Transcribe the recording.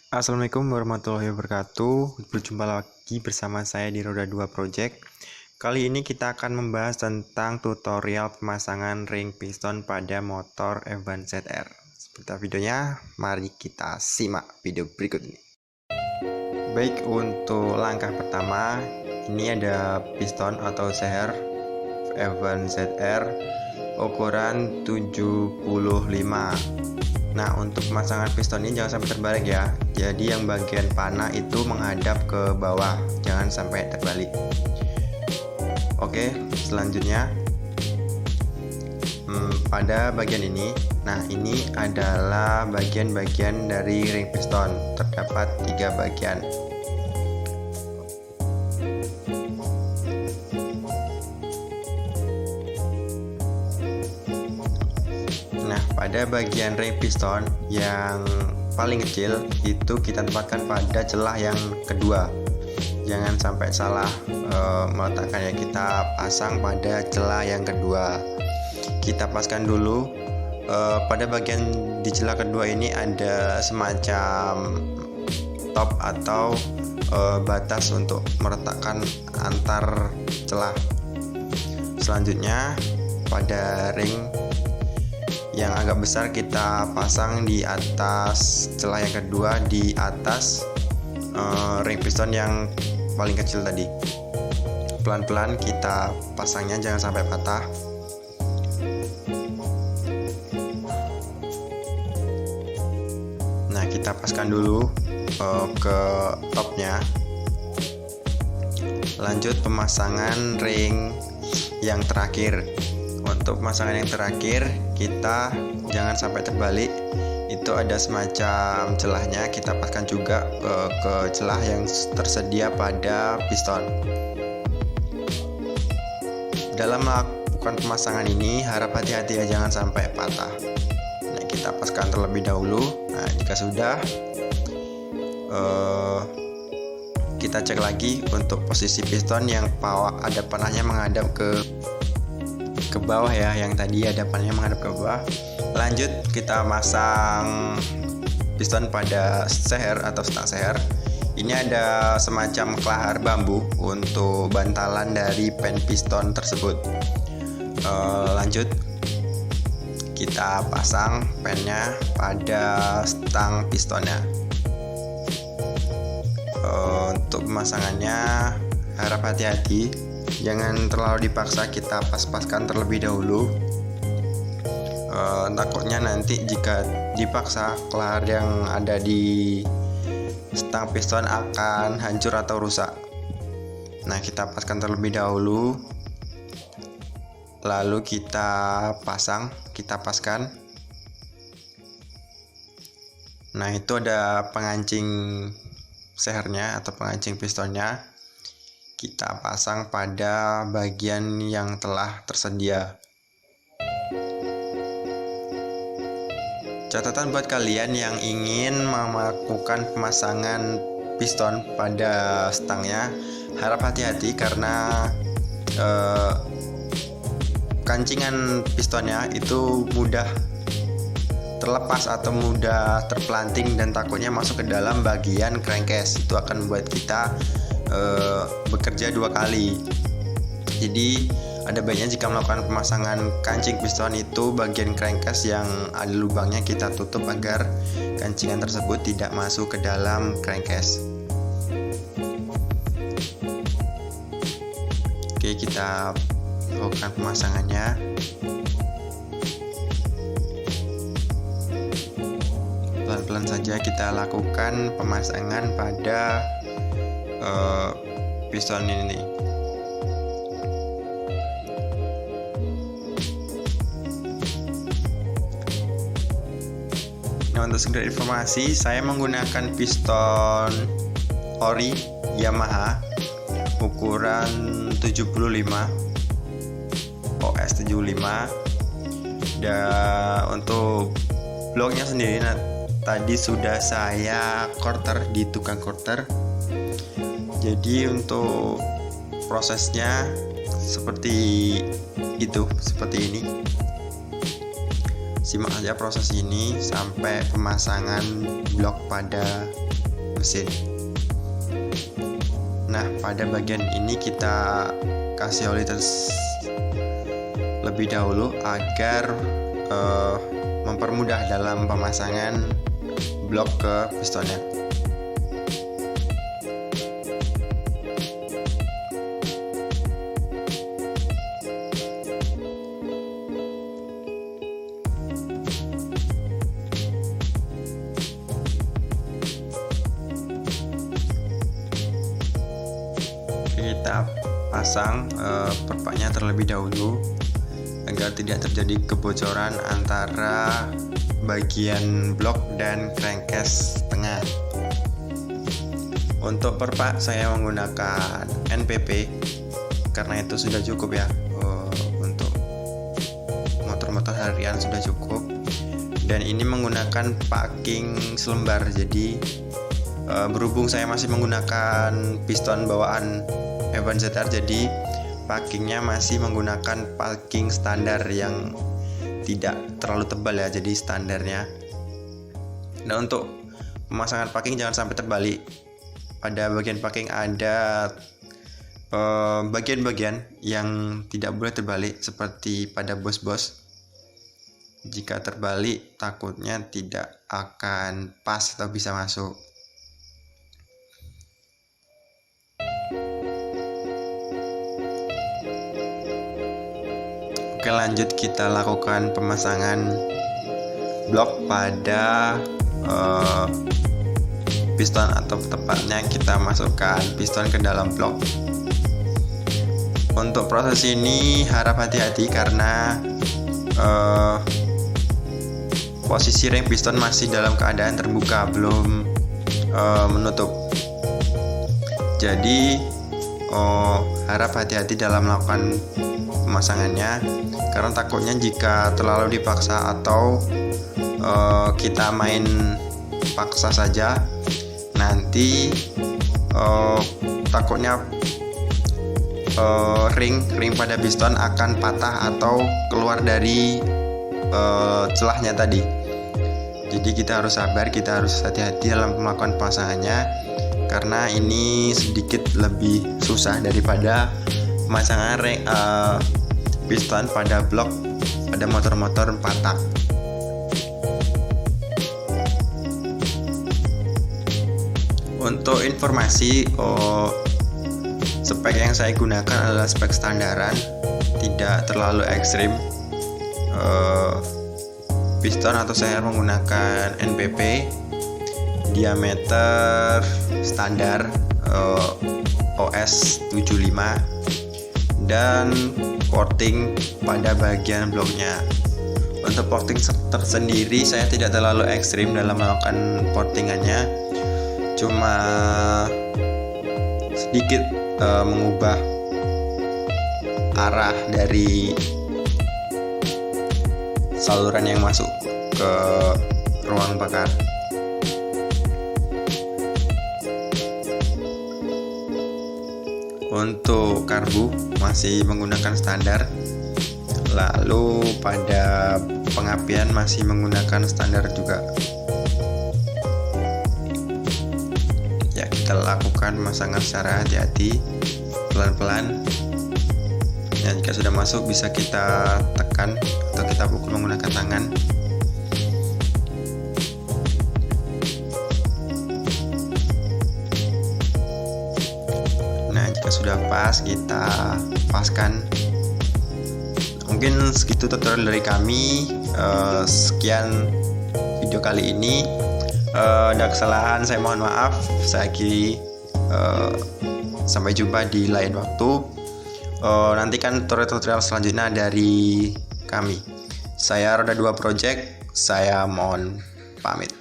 Assalamualaikum warahmatullahi wabarakatuh. Berjumpa lagi bersama saya di Roda 2 Project. Kali ini kita akan membahas tentang tutorial pemasangan ring piston pada motor F1 ZR. Seperti videonya, mari kita simak video berikut ini. Baik, untuk langkah pertama, ini ada piston atau seher F1 ZR ukuran 75. Nah, untuk pemasangan piston ini jangan sampai terbalik ya. Jadi yang bagian panah itu menghadap ke bawah, jangan sampai terbalik. Oke, selanjutnya pada bagian ini, nah ini adalah bagian-bagian dari ring piston. Terdapat 3 bagian. Nah, pada bagian ring piston yang paling kecil itu kita tempatkan pada celah yang kedua. Jangan sampai salah meletakkannya, kita pasang pada celah yang kedua. Kita paskan dulu. Pada bagian di celah kedua ini ada semacam top atau batas untuk meletakkan antar celah. Selanjutnya pada ring yang agak besar kita pasang di atas celah yang kedua, di atas ring piston yang paling kecil tadi. Pelan-pelan kita pasangnya, jangan sampai patah. Nah, kita paskan dulu ke topnya. Lanjut pemasangan ring yang terakhir. Untuk pemasangan yang terakhir, kita jangan sampai terbalik. Itu ada semacam celahnya, kita paskan juga ke celah yang tersedia pada piston. Dalam melakukan pemasangan ini, harap hati-hati ya, jangan sampai patah. Nah, kita paskan terlebih dahulu. Nah, jika sudah, kita cek lagi untuk posisi piston yang ada panahnya menghadap ke bawah ya, yang tadi ada panahnya menghadap ke bawah. Lanjut kita masang piston pada seher atau stang seher. Ini ada semacam kelahar bambu untuk bantalan dari pen piston tersebut. Lanjut kita pasang pennya pada stang pistonnya. Untuk pemasangannya harap hati-hati, jangan terlalu dipaksa, kita pas-paskan terlebih dahulu. Takutnya nanti jika dipaksa, kelahar yang ada di stang piston akan hancur atau rusak. Nah, kita paskan terlebih dahulu, lalu kita paskan. Nah, itu ada pengancing sehernya atau pengancing pistonnya. Kita pasang pada bagian yang telah tersedia. Catatan buat kalian yang ingin melakukan pemasangan piston pada stangnya, harap hati-hati karena kancingan pistonnya itu mudah terlepas atau mudah terpelanting dan takutnya masuk ke dalam bagian crankcase. Itu akan membuat kita bekerja 2 kali. Jadi ada baiknya jika melakukan pemasangan kancing piston itu bagian crankcase yang ada lubangnya kita tutup agar kancingan tersebut tidak masuk ke dalam crankcase. Oke, kita lakukan pemasangannya. Pelan-pelan saja kita lakukan pemasangan pada piston ini. Nah, untuk sekedar informasi, saya menggunakan piston ori Yamaha ukuran 75 OS 75. Dan untuk bloknya sendiri, tadi sudah saya quarter di tukang quarter. Jadi untuk prosesnya seperti ini. Simak saja proses ini sampai pemasangan blok pada mesin. Nah, pada bagian ini kita kasih oli lebih dahulu agar mempermudah dalam pemasangan blok ke pistonnya. Kita pasang perpaknya terlebih dahulu agar tidak terjadi kebocoran antara bagian blok dan crankcase tengah. Untuk perpak saya menggunakan NPP karena itu sudah cukup ya, untuk motor-motor harian sudah cukup. Dan ini menggunakan packing selembar, jadi berhubung saya masih menggunakan piston bawaan Evan ZR, jadi packingnya masih menggunakan packing standar yang tidak terlalu tebal ya, jadi standarnya. Nah, untuk pemasangan packing jangan sampai terbalik. Pada bagian packing ada bagian-bagian yang tidak boleh terbalik seperti pada bos-bos. Jika terbalik takutnya tidak akan pas atau bisa masuk. Oke, lanjut kita lakukan pemasangan blok pada piston, atau tepatnya kita masukkan piston ke dalam blok. Untuk proses ini harap hati-hati karena posisi ring piston masih dalam keadaan terbuka, belum menutup. Jadi harap hati-hati dalam melakukan pemasangannya, karena takutnya jika terlalu dipaksa atau kita main paksa saja, nanti takutnya ring pada piston akan patah atau keluar dari celahnya tadi. Jadi kita harus sabar, kita harus hati-hati dalam melakukan pemasangannya, karena ini sedikit lebih susah daripada pemasangan piston pada blok pada motor-motor 4 tak. Untuk informasi, spek yang saya gunakan adalah spek standaran, tidak terlalu ekstrim. Piston atau saya menggunakan NPP, diameter standar OS 75, dan porting pada bagian bloknya. Untuk porting tersendiri saya tidak terlalu ekstrim dalam melakukan portingannya, cuma sedikit mengubah arah dari saluran yang masuk ke ruang bakar. Untuk karbu masih menggunakan standar, lalu pada pengapian masih menggunakan standar juga. Ya, kita lakukan pemasangan secara hati-hati, pelan-pelan. Ya, jika sudah masuk bisa kita tekan atau kita pukul menggunakan tangan. Nah, jika sudah pas, kita paskan. Mungkin segitu tutorial dari kami. Sekian video kali ini. Ada kesalahan, saya mohon maaf. Saya akhiri. Sampai jumpa di lain waktu. Nantikan tutorial selanjutnya dari kami. Saya Roda 2 Project. Saya mohon pamit.